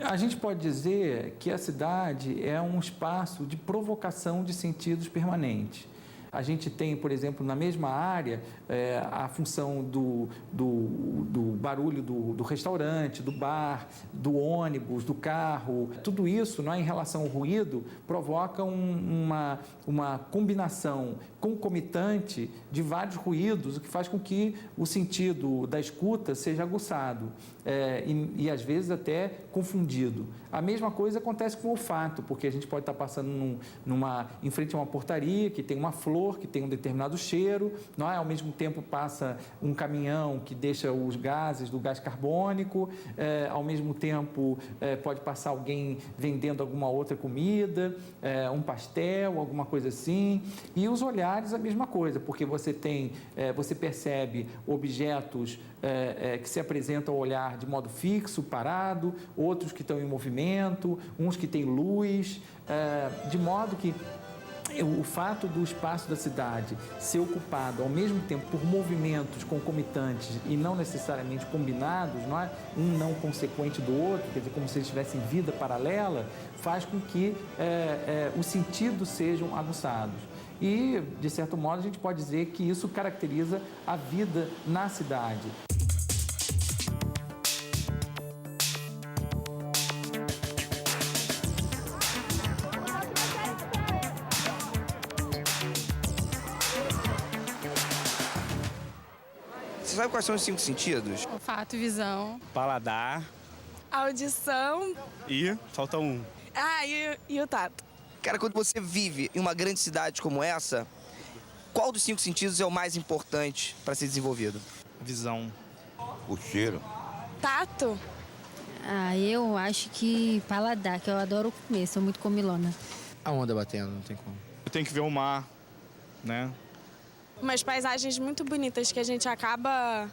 A gente pode dizer que a cidade é um espaço de provocação de sentidos permanente. A gente tem, por exemplo, na mesma área, a função do barulho do restaurante, do bar, do ônibus, do carro. Tudo isso, não é, em relação ao ruído, provoca uma combinação concomitante de vários ruídos, o que faz com que o sentido da escuta seja aguçado e às vezes até confundido. A mesma coisa acontece com o olfato, porque a gente pode estar passando em frente a uma portaria que tem uma flor, que tem um determinado cheiro, não é? Ao mesmo tempo passa um caminhão que deixa os gases do gás carbônico, ao mesmo tempo pode passar alguém vendendo alguma outra comida, um pastel, alguma coisa assim. E os olhares a mesma coisa, porque você percebe objetos que se apresentam ao olhar de modo fixo, parado, outros que estão em movimento, uns que têm luz, de modo que o fato do espaço da cidade ser ocupado ao mesmo tempo por movimentos concomitantes e não necessariamente combinados, não é? Um não consequente do outro, quer dizer, como se eles tivessem vida paralela, faz com que os sentidos sejam aguçados. E, de certo modo, a gente pode dizer que isso caracteriza a vida na cidade. Você sabe quais são os 5 sentidos? Olfato, visão. Paladar. Audição. E falta um. E o tato. Cara, quando você vive em uma grande cidade como essa, qual dos 5 sentidos é o mais importante para ser desenvolvido? Visão. O cheiro. Tato. Eu acho que paladar, que eu adoro comer, sou muito comilona. A onda batendo, não tem como. Eu tenho que ver o mar, né? Umas paisagens muito bonitas que a gente acaba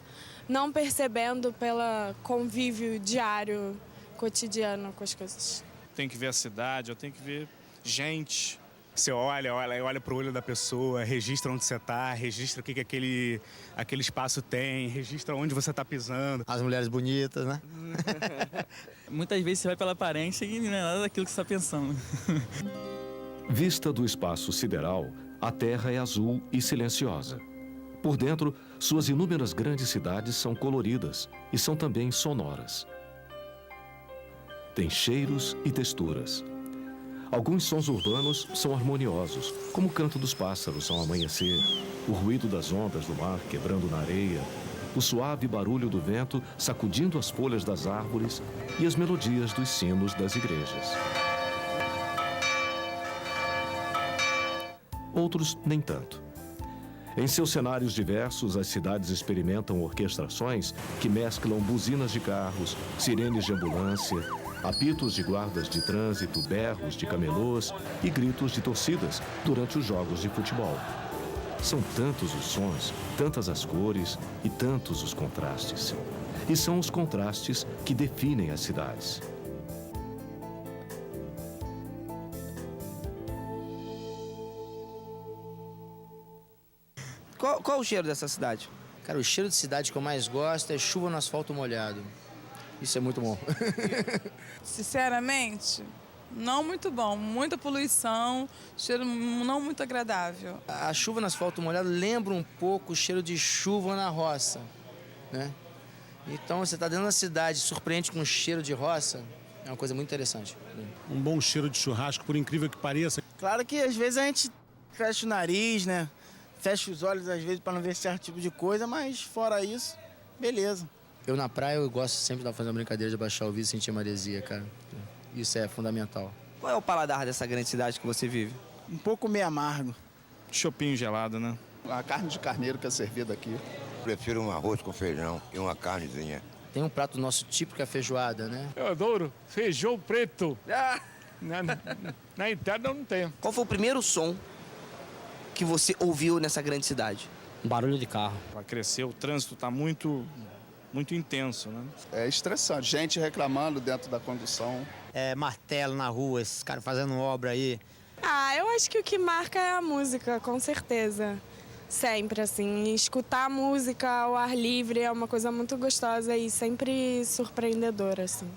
não percebendo pelo convívio diário, cotidiano com as coisas. Tenho que ver a cidade, eu tenho que ver gente. Você olha pro olho da pessoa, registra onde você tá, registra o que aquele espaço tem, registra onde você tá pisando. As mulheres bonitas, né? Muitas vezes você vai pela aparência e não é nada daquilo que você está pensando. Vista do espaço sideral, a Terra é azul e silenciosa. Por dentro, suas inúmeras grandes cidades são coloridas e são também sonoras. Tem cheiros e texturas. Alguns sons urbanos são harmoniosos, como o canto dos pássaros ao amanhecer, o ruído das ondas do mar quebrando na areia, o suave barulho do vento sacudindo as folhas das árvores e as melodias dos sinos das igrejas. Outros nem tanto. Em seus cenários diversos, as cidades experimentam orquestrações que mesclam buzinas de carros, sirenes de ambulância, apitos de guardas de trânsito, berros de camelôs e gritos de torcidas durante os jogos de futebol. São tantos os sons, tantas as cores e tantos os contrastes. E são os contrastes que definem as cidades. Qual o cheiro dessa cidade? Cara, o cheiro de cidade que eu mais gosto é chuva no asfalto molhado. Isso é muito bom. Sinceramente, não muito bom. Muita poluição, cheiro não muito agradável. A chuva no asfalto molhado lembra um pouco o cheiro de chuva na roça, né? Então, você está dentro da cidade, surpreende com um cheiro de roça, é uma coisa muito interessante. Um bom cheiro de churrasco, por incrível que pareça. Claro que às vezes a gente fecha o nariz, né? Fecha os olhos às vezes para não ver certo tipo de coisa, mas fora isso, beleza. Eu na praia eu gosto sempre de fazer uma brincadeira de abaixar o vidro e sentir maresia, cara. Isso é fundamental. Qual é o paladar dessa grande cidade que você vive? Um pouco meio amargo. Chopinho gelado, né? A carne de carneiro que é servida aqui. Prefiro um arroz com feijão e uma carnezinha. Tem um prato nosso típico que é a feijoada, né? Eu adoro feijão preto. Na interna não tem. Qual foi o primeiro som que você ouviu nessa grande cidade? Um barulho de carro. Para crescer, o trânsito está muito intenso, né? É estressante. Gente reclamando dentro da condução. Martelo na rua, esses caras fazendo obra aí. Eu acho que o que marca é a música, com certeza. Sempre, assim. Escutar música ao ar livre é uma coisa muito gostosa e sempre surpreendedora, assim.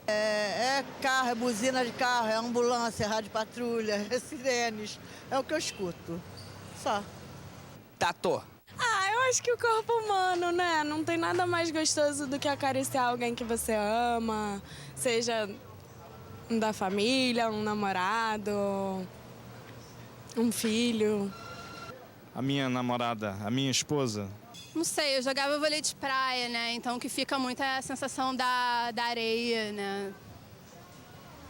É carro, é buzina de carro, é ambulância, é rádio patrulha, é sirenes. É o que eu escuto. Só. Tato. Eu acho que o corpo humano, né? Não tem nada mais gostoso do que acariciar alguém que você ama, seja da família, um namorado, um filho. A minha namorada, a minha esposa. Não sei, eu jogava vôlei de praia, né? Então o que fica muito é a sensação da areia, né?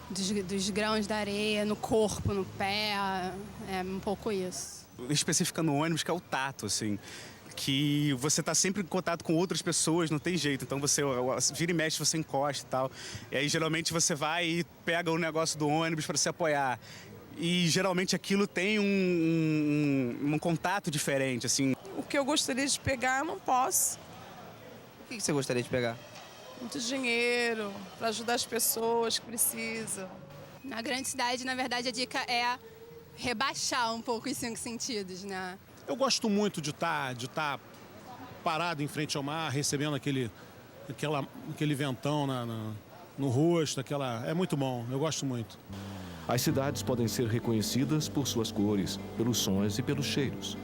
Dos grãos da areia no corpo, no pé, é um pouco isso. Especificando no ônibus, que é o tato, assim. Que você tá sempre em contato com outras pessoas, não tem jeito. Então você vira e mexe, você encosta e tal. E aí geralmente você vai e pega o negócio do ônibus para se apoiar. E geralmente aquilo tem um contato diferente, assim. O que eu gostaria de pegar, eu não posso. O que você gostaria de pegar? Muito dinheiro, para ajudar as pessoas que precisam. Na grande cidade, na verdade, a dica é rebaixar um pouco os 5 sentidos, né? Eu gosto muito de estar parado em frente ao mar, recebendo aquele ventão no rosto, é muito bom, eu gosto muito. As cidades podem ser reconhecidas por suas cores, pelos sons e pelos cheiros.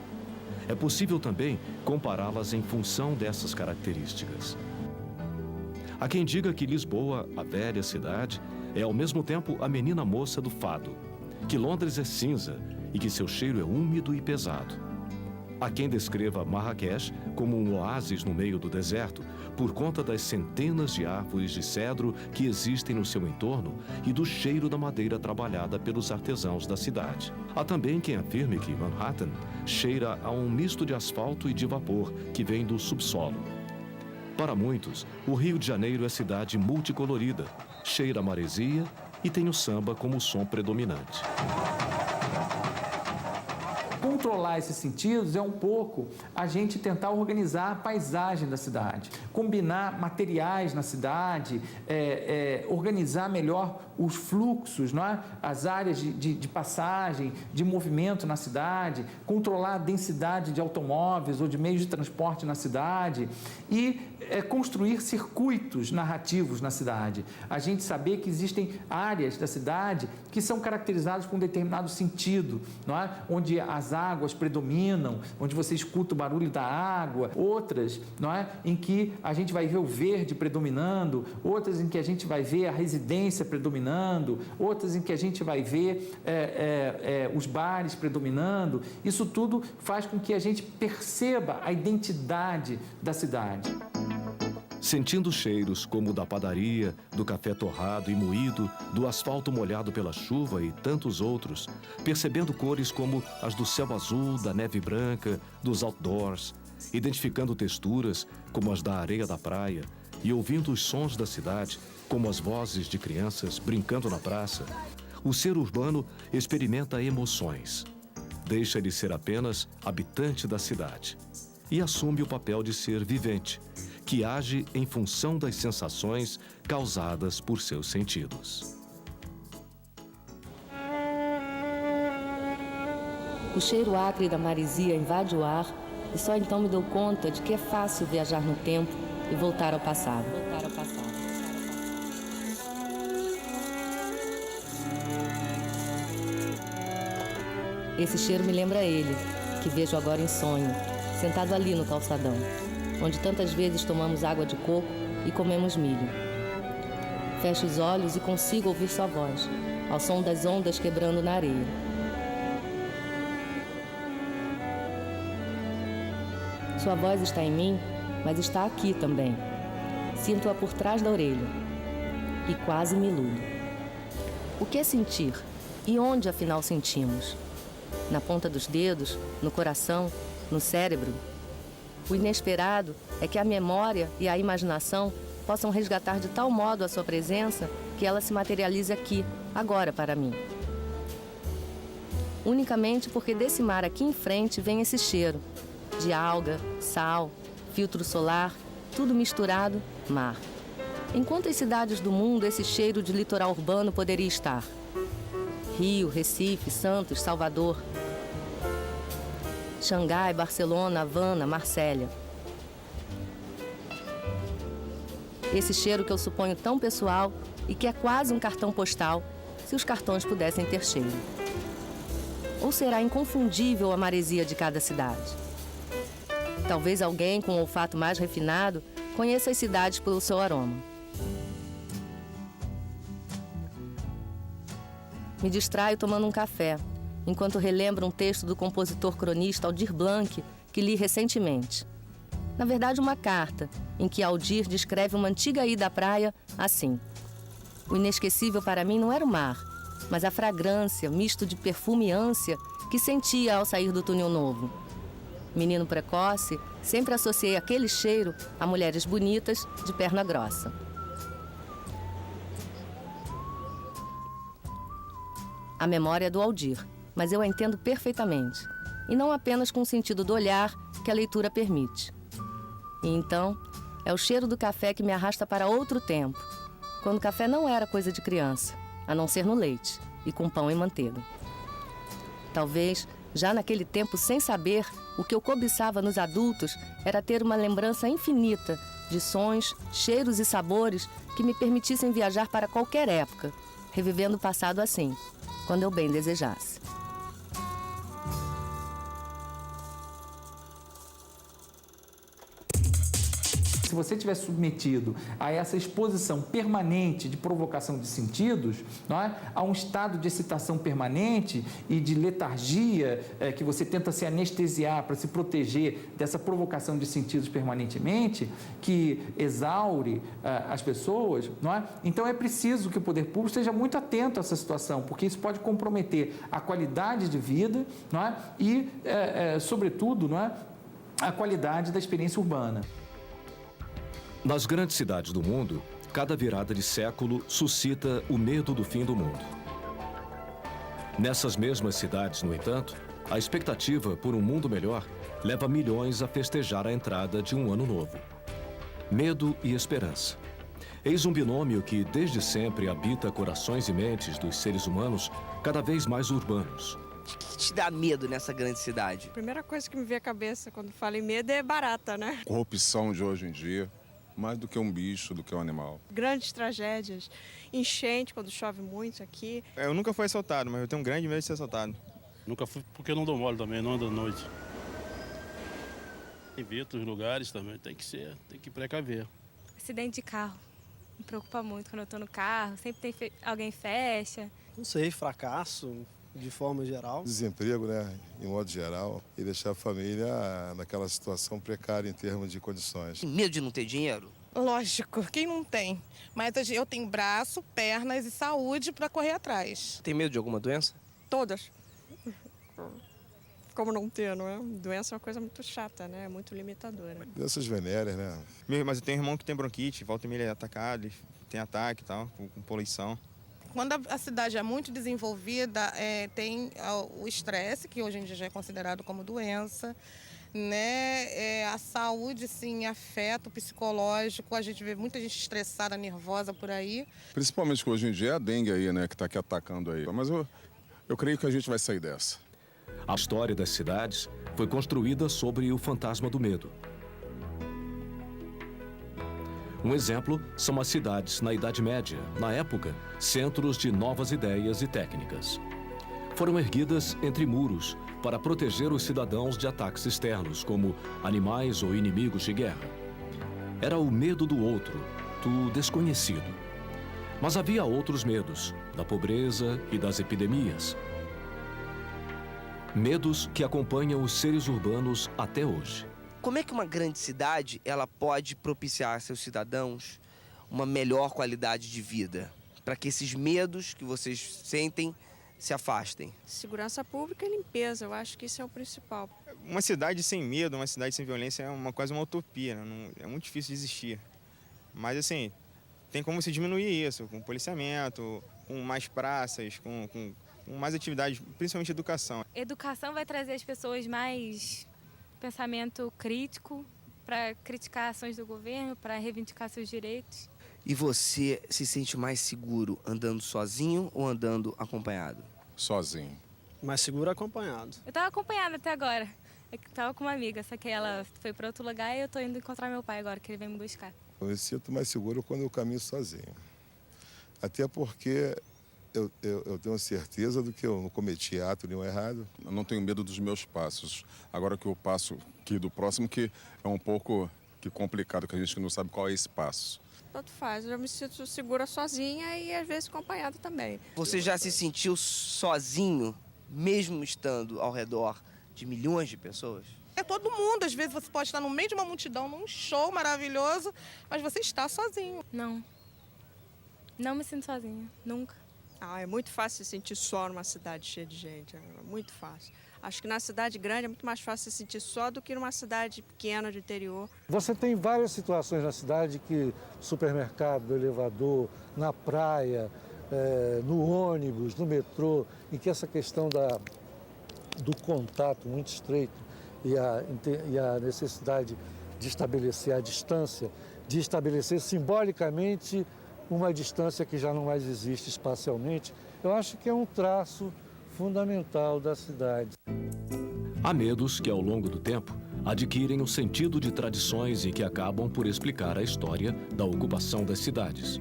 É possível também compará-las em função dessas características. Há quem diga que Lisboa, a velha cidade, é ao mesmo tempo a menina moça do fado, que Londres é cinza e que seu cheiro é úmido e pesado. Há quem descreva Marrakech como um oásis no meio do deserto, por conta das centenas de árvores de cedro que existem no seu entorno e do cheiro da madeira trabalhada pelos artesãos da cidade. Há também quem afirme que Manhattan cheira a um misto de asfalto e de vapor que vem do subsolo. Para muitos, o Rio de Janeiro é cidade multicolorida, cheira a maresia e tem o samba como som predominante. Controlar esses sentidos é um pouco a gente tentar organizar a paisagem da cidade, combinar materiais na cidade, organizar melhor os fluxos, não é? As áreas de passagem, de movimento na cidade, controlar a densidade de automóveis ou de meios de transporte na cidade e construir circuitos narrativos na cidade. A gente saber que existem áreas da cidade que são caracterizadas por um determinado sentido, não é? Onde as águas predominam, onde você escuta o barulho da água, outras, não é? Em que a gente vai ver o verde predominando, outras em que a gente vai ver a residência predominando, outras em que a gente vai ver os bares predominando. Isso tudo faz com que a gente perceba a identidade da cidade. Sentindo cheiros como o da padaria, do café torrado e moído, do asfalto molhado pela chuva e tantos outros, percebendo cores como as do céu azul, da neve branca, dos outdoors, identificando texturas como as da areia da praia e ouvindo os sons da cidade, como as vozes de crianças brincando na praça, o ser urbano experimenta emoções. Deixa de ser apenas habitante da cidade e assume o papel de ser vivente, que age em função das sensações causadas por seus sentidos. O cheiro acre da maresia invade o ar e só então me dou conta de que é fácil viajar no tempo e voltar ao passado. Esse cheiro me lembra ele, que vejo agora em sonho, sentado ali no calçadão, onde tantas vezes tomamos água de coco e comemos milho. Fecho os olhos e consigo ouvir sua voz, ao som das ondas quebrando na areia. Sua voz está em mim, mas está aqui também. Sinto-a por trás da orelha e quase me iludo. O que é sentir? E onde, afinal, sentimos? Na ponta dos dedos, no coração, no cérebro? O inesperado é que a memória e a imaginação possam resgatar de tal modo a sua presença que ela se materialize aqui, agora para mim. Unicamente porque desse mar aqui em frente vem esse cheiro de alga, sal, filtro solar, tudo misturado, mar. Em quantas cidades do mundo esse cheiro de litoral urbano poderia estar? Rio, Recife, Santos, Salvador, Xangai, Barcelona, Havana, Marsella. Esse cheiro que eu suponho tão pessoal e que é quase um cartão postal se os cartões pudessem ter cheiro. Ou será inconfundível a maresia de cada cidade? Talvez alguém com um olfato mais refinado conheça as cidades pelo seu aroma. Me distraio tomando um café, enquanto relembro um texto do compositor cronista Aldir Blanc, que li recentemente. Na verdade, uma carta, em que Aldir descreve uma antiga ida à praia assim: o inesquecível para mim não era o mar, mas a fragrância, misto de perfume e ânsia, que sentia ao sair do túnel novo. Menino precoce, sempre associei aquele cheiro a mulheres bonitas de perna grossa. A memória é do Aldir, mas eu a entendo perfeitamente, e não apenas com o sentido do olhar que a leitura permite. E então, é o cheiro do café que me arrasta para outro tempo, quando o café não era coisa de criança, a não ser no leite e com pão e manteiga. Talvez, já naquele tempo, sem saber, o que eu cobiçava nos adultos era ter uma lembrança infinita de sons, cheiros e sabores que me permitissem viajar para qualquer época, revivendo o passado assim, quando eu bem desejasse. Se você estiver submetido a essa exposição permanente de provocação de sentidos, não é? A um estado de excitação permanente e de letargia, que você tenta se anestesiar para se proteger dessa provocação de sentidos permanentemente, que exaure as pessoas, não é? Então é preciso que o poder público esteja muito atento a essa situação, porque isso pode comprometer a qualidade de vida, não é? E, sobretudo, não é? A qualidade da experiência urbana. Nas grandes cidades do mundo, cada virada de século suscita o medo do fim do mundo. Nessas mesmas cidades, no entanto, a expectativa por um mundo melhor leva milhões a festejar a entrada de um ano novo. Medo e esperança. Eis um binômio que, desde sempre, habita corações e mentes dos seres humanos cada vez mais urbanos. O que te dá medo nessa grande cidade? A primeira coisa que me vem à cabeça quando falo em medo é barata, né? Corrupção de hoje em dia. Mais do que um bicho, do que um animal. Grandes tragédias, enchente quando chove muito aqui. Eu nunca fui assaltado, mas eu tenho um grande medo de ser assaltado. Nunca fui porque eu não dou mole também, não ando à noite. Evito os lugares também, tem que precaver. Acidente de carro, me preocupa muito quando eu tô no carro, sempre tem alguém fecha. Não sei, fracasso de forma geral. Desemprego, né, em modo geral, e deixar a família naquela situação precária em termos de condições. Tem medo de não ter dinheiro? Lógico, quem não tem? Mas eu tenho braço, pernas e saúde para correr atrás. Tem medo de alguma doença? Todas. Como não ter, não é? Doença é uma coisa muito chata, né? Muito limitadora. Doenças venéreas, né? Mas eu tenho um irmão que tem bronquite, volta e meia ele é atacado, ele tem ataque e tal, com poluição. Quando a cidade é muito desenvolvida, tem o estresse, que hoje em dia já é considerado como doença, né? A saúde, sim, afeta o psicológico. A gente vê muita gente estressada, nervosa por aí. Principalmente que hoje em dia é a dengue aí, né, que está aqui atacando aí. Mas eu creio que a gente vai sair dessa. A história das cidades foi construída sobre o fantasma do medo. Um exemplo são as cidades na Idade Média, na época, centros de novas ideias e técnicas. Foram erguidas entre muros para proteger os cidadãos de ataques externos, como animais ou inimigos de guerra. Era o medo do outro, do desconhecido. Mas havia outros medos, da pobreza e das epidemias. Medos que acompanham os seres urbanos até hoje. Como é que uma grande cidade ela pode propiciar a seus cidadãos uma melhor qualidade de vida? Para que esses medos que vocês sentem se afastem? Segurança pública e limpeza, eu acho que isso é o principal. Uma cidade sem medo, uma cidade sem violência é quase uma utopia, né? É muito difícil de existir. Mas assim, tem como se diminuir isso, com policiamento, com mais praças, com mais atividades, principalmente educação. Educação vai trazer as pessoas mais pensamento crítico para criticar ações do governo, para reivindicar seus direitos. E você se sente mais seguro andando sozinho ou andando acompanhado? Sozinho. Mais seguro acompanhado. Eu estava acompanhada até agora. Eu estava com uma amiga, só que ela foi para outro lugar e eu estou indo encontrar meu pai agora, que ele vem me buscar. Eu me sinto mais seguro quando eu caminho sozinho. Até porque eu tenho certeza do que eu não cometi ato nenhum errado. Eu não tenho medo dos meus passos. Agora que eu passo aqui do próximo, que é um pouco complicado, que a gente não sabe qual é esse passo. Tanto faz, eu me sinto segura sozinha e às vezes acompanhada também. Você já se sentiu sozinho, mesmo estando ao redor de milhões de pessoas? É todo mundo, às vezes você pode estar no meio de uma multidão, num show maravilhoso, mas você está sozinho. Não. Não me sinto sozinha, nunca. É muito fácil se sentir só numa cidade cheia de gente, é muito fácil. Acho que na cidade grande é muito mais fácil se sentir só do que numa cidade pequena de interior. Você tem várias situações na cidade que supermercado, no elevador, na praia, no ônibus, no metrô, em que essa questão do contato muito estreito e a necessidade de estabelecer a distância, de estabelecer simbolicamente uma distância que já não mais existe espacialmente, eu acho que é um traço fundamental da cidade. Há medos que, ao longo do tempo, adquirem o sentido de tradições e que acabam por explicar a história da ocupação das cidades.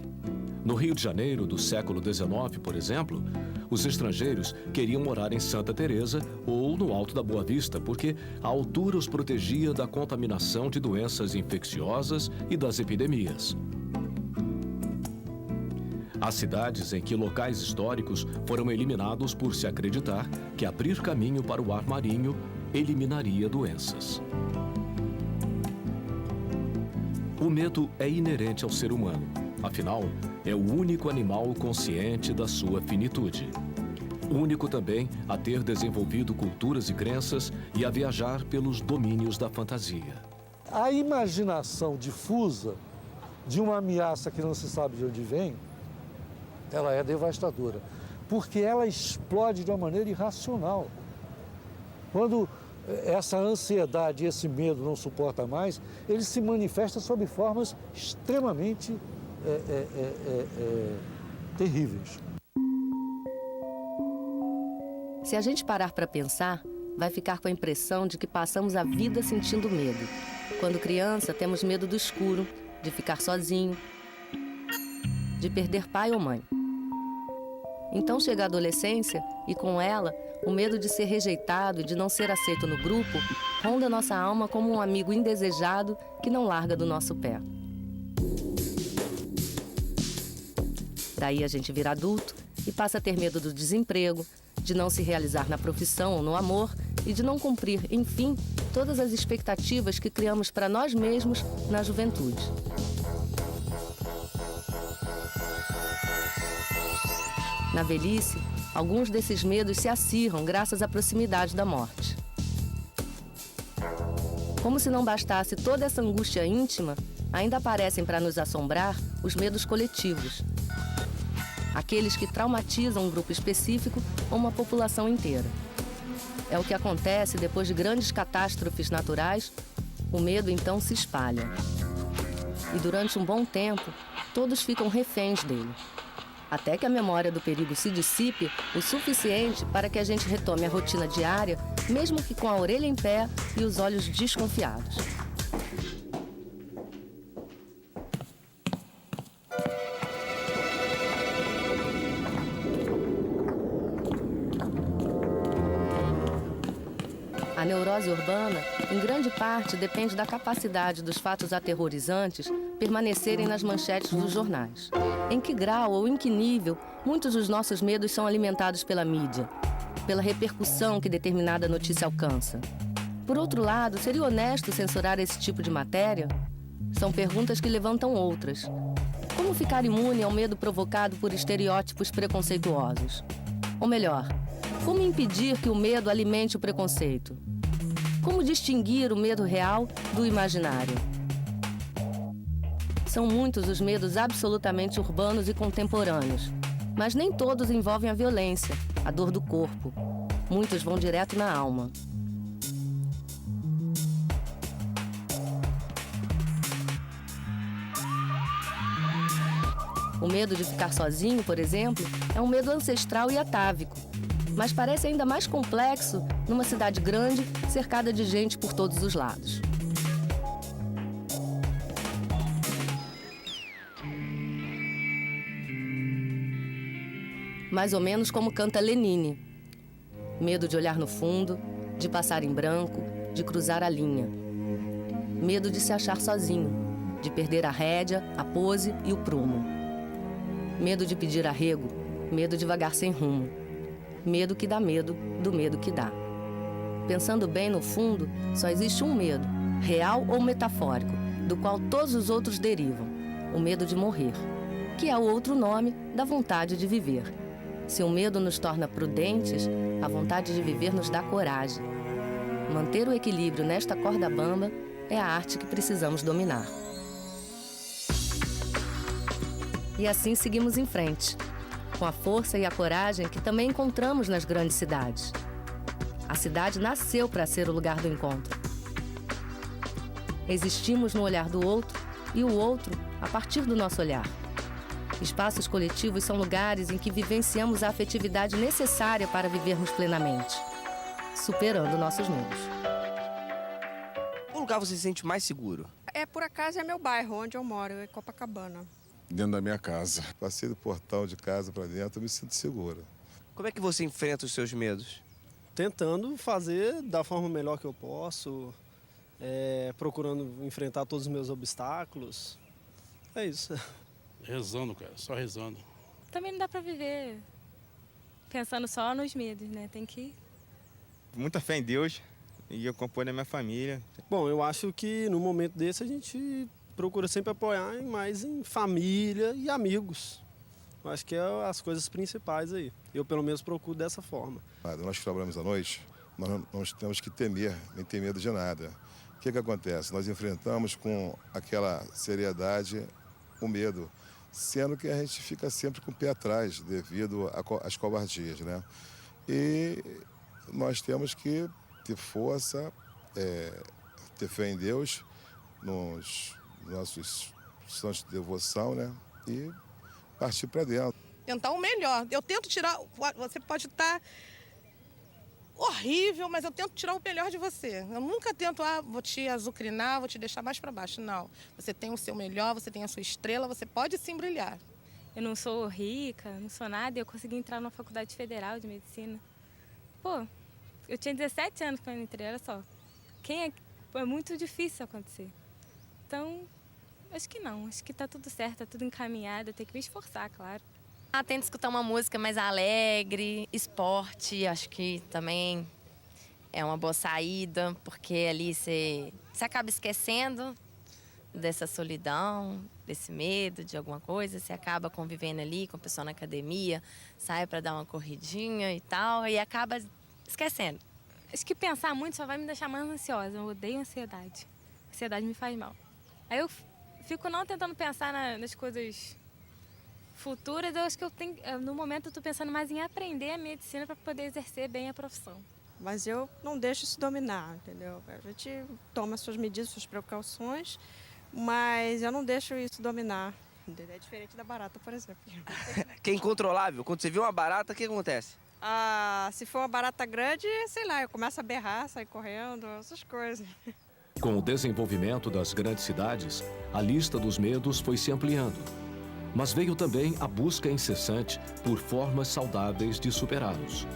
No Rio de Janeiro do século XIX, por exemplo, os estrangeiros queriam morar em Santa Teresa ou no Alto da Boa Vista, porque a altura os protegia da contaminação de doenças infecciosas e das epidemias. Há cidades em que locais históricos foram eliminados por se acreditar que abrir caminho para o ar marinho eliminaria doenças. O medo é inerente ao ser humano. Afinal, é o único animal consciente da sua finitude. Único também a ter desenvolvido culturas e crenças e a viajar pelos domínios da fantasia. A imaginação difusa de uma ameaça que não se sabe de onde vem, ela é devastadora, porque ela explode de uma maneira irracional. Quando essa ansiedade, esse medo não suporta mais, ele se manifesta sob formas extremamente terríveis. Se a gente parar para pensar, vai ficar com a impressão de que passamos a vida sentindo medo. Quando criança, temos medo do escuro, de ficar sozinho, de perder pai ou mãe. Então chega a adolescência e, com ela, o medo de ser rejeitado e de não ser aceito no grupo ronda nossa alma como um amigo indesejado que não larga do nosso pé. Daí a gente vira adulto e passa a ter medo do desemprego, de não se realizar na profissão ou no amor e de não cumprir, enfim, todas as expectativas que criamos para nós mesmos na juventude. Na velhice, alguns desses medos se acirram graças à proximidade da morte. Como se não bastasse toda essa angústia íntima, ainda aparecem para nos assombrar os medos coletivos. Aqueles que traumatizam um grupo específico ou uma população inteira. É o que acontece depois de grandes catástrofes naturais, o medo então se espalha. E durante um bom tempo, todos ficam reféns dele. Até que a memória do perigo se dissipe o suficiente para que a gente retome a rotina diária, mesmo que com a orelha em pé e os olhos desconfiados. A neurose urbana, em grande parte, depende da capacidade dos fatos aterrorizantes permanecerem nas manchetes dos jornais. Em que grau ou em que nível muitos dos nossos medos são alimentados pela mídia, pela repercussão que determinada notícia alcança? Por outro lado, seria honesto censurar esse tipo de matéria? São perguntas que levantam outras. Como ficar imune ao medo provocado por estereótipos preconceituosos? Ou melhor, como impedir que o medo alimente o preconceito? Como distinguir o medo real do imaginário? São muitos os medos absolutamente urbanos e contemporâneos, mas nem todos envolvem a violência, a dor do corpo. Muitos vão direto na alma. O medo de ficar sozinho, por exemplo, é um medo ancestral e atávico, mas parece ainda mais complexo numa cidade grande, cercada de gente por todos os lados. mais ou menos como canta Lenine. Medo de olhar no fundo, de passar em branco, de cruzar a linha. Medo de se achar sozinho, de perder a rédea, a pose e o prumo. Medo de pedir arrego, medo de vagar sem rumo. Medo que dá medo do medo que dá. Pensando bem, no fundo, só existe um medo, real ou metafórico, do qual todos os outros derivam: o medo de morrer, que é o outro nome da vontade de viver. Se o medo nos torna prudentes, a vontade de viver nos dá coragem. Manter o equilíbrio nesta corda bamba é a arte que precisamos dominar. E assim seguimos em frente, com a força e a coragem que também encontramos nas grandes cidades. A cidade nasceu para ser o lugar do encontro. Existimos no olhar do outro e o outro a partir do nosso olhar. Espaços coletivos são lugares em que vivenciamos a afetividade necessária para vivermos plenamente, superando nossos medos. Qual lugar você se sente mais seguro? Por acaso, é meu bairro, onde eu moro, é Copacabana. Dentro da minha casa. Passei do portal de casa para dentro, eu me sinto segura. Como é que você enfrenta os seus medos? Tentando fazer da forma melhor que eu posso, procurando enfrentar todos os meus obstáculos. É isso. Rezando, cara, só rezando. Também não dá pra viver pensando só nos medos, né? Tem que... Muita fé em Deus e eu componho a minha família. Bom, eu acho que no momento desse a gente procura sempre apoiar mais em família e amigos. Eu acho que é as coisas principais aí. Eu, pelo menos, procuro dessa forma. Nós que trabalhamos à noite, nós não temos que temer, nem ter medo de nada. O que acontece? Nós enfrentamos com aquela seriedade o medo, sendo que a gente fica sempre com o pé atrás devido às covardias, né? E nós temos que ter força, ter fé em Deus, nos nossos santos de devoção, né? E partir para dentro. Tentar o melhor. Eu tento tirar... Você pode estar horrível, mas eu tento tirar o melhor de você. Eu nunca tento, vou te azucrinar, vou te deixar mais para baixo. Não. Você tem o seu melhor, você tem a sua estrela, você pode sim brilhar. Eu não sou rica, não sou nada, e eu consegui entrar numa faculdade federal de medicina. Pô, eu tinha 17 anos quando eu entrei, olha só. É muito difícil acontecer. Então, acho que não. Acho que tá tudo certo, tá tudo encaminhado. Eu tenho que me esforçar, claro. Tento escutar uma música mais alegre, esporte, acho que também é uma boa saída, porque ali você acaba esquecendo dessa solidão, desse medo de alguma coisa, você acaba convivendo ali com a pessoa na academia, sai para dar uma corridinha e tal, e acaba esquecendo. Acho que pensar muito só vai me deixar mais ansiosa. Eu odeio ansiedade. A ansiedade me faz mal. Aí eu fico não tentando pensar nas coisas futuras. Eu acho que no momento eu estou pensando mais em aprender a medicina para poder exercer bem a profissão. Mas eu não deixo isso dominar, entendeu? A gente toma suas medidas, suas precauções, mas eu não deixo isso dominar. É diferente da barata, por exemplo. Que é incontrolável. Quando você vê uma barata, o que acontece? Se for uma barata grande, sei lá, eu começo a berrar, sair correndo, essas coisas. Com o desenvolvimento das grandes cidades, a lista dos medos foi se ampliando. Mas veio também a busca incessante por formas saudáveis de superá-los.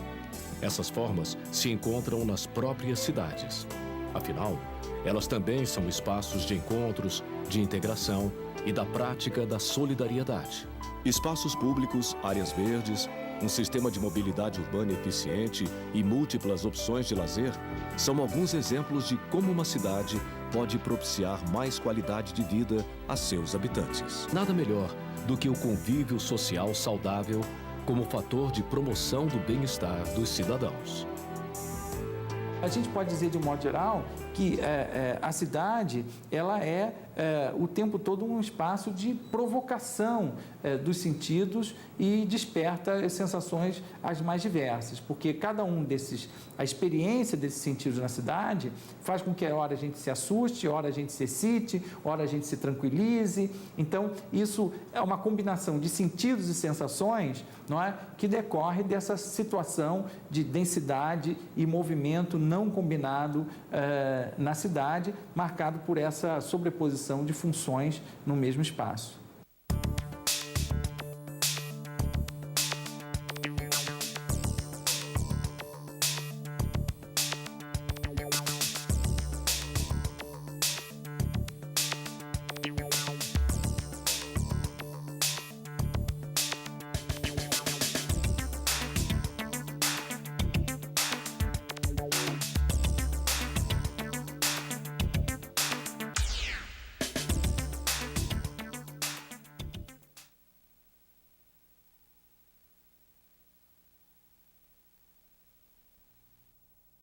Essas formas se encontram nas próprias cidades. Afinal, elas também são espaços de encontros, de integração e da prática da solidariedade. Espaços públicos, áreas verdes, um sistema de mobilidade urbana eficiente e múltiplas opções de lazer são alguns exemplos de como uma cidade pode propiciar mais qualidade de vida a seus habitantes. Nada melhor do que o convívio social saudável como fator de promoção do bem-estar dos cidadãos. A gente pode dizer, de um modo geral, que a cidade ela é o tempo todo um espaço de provocação dos sentidos e desperta as sensações as mais diversas, porque cada um a experiência desses sentidos na cidade faz com que a hora a gente se assuste, a hora a gente se excite, a hora a gente se tranquilize. Então, isso é uma combinação de sentidos e sensações, não é, que decorre dessa situação de densidade e movimento não combinado na cidade, marcado por essa sobreposição de funções no mesmo espaço.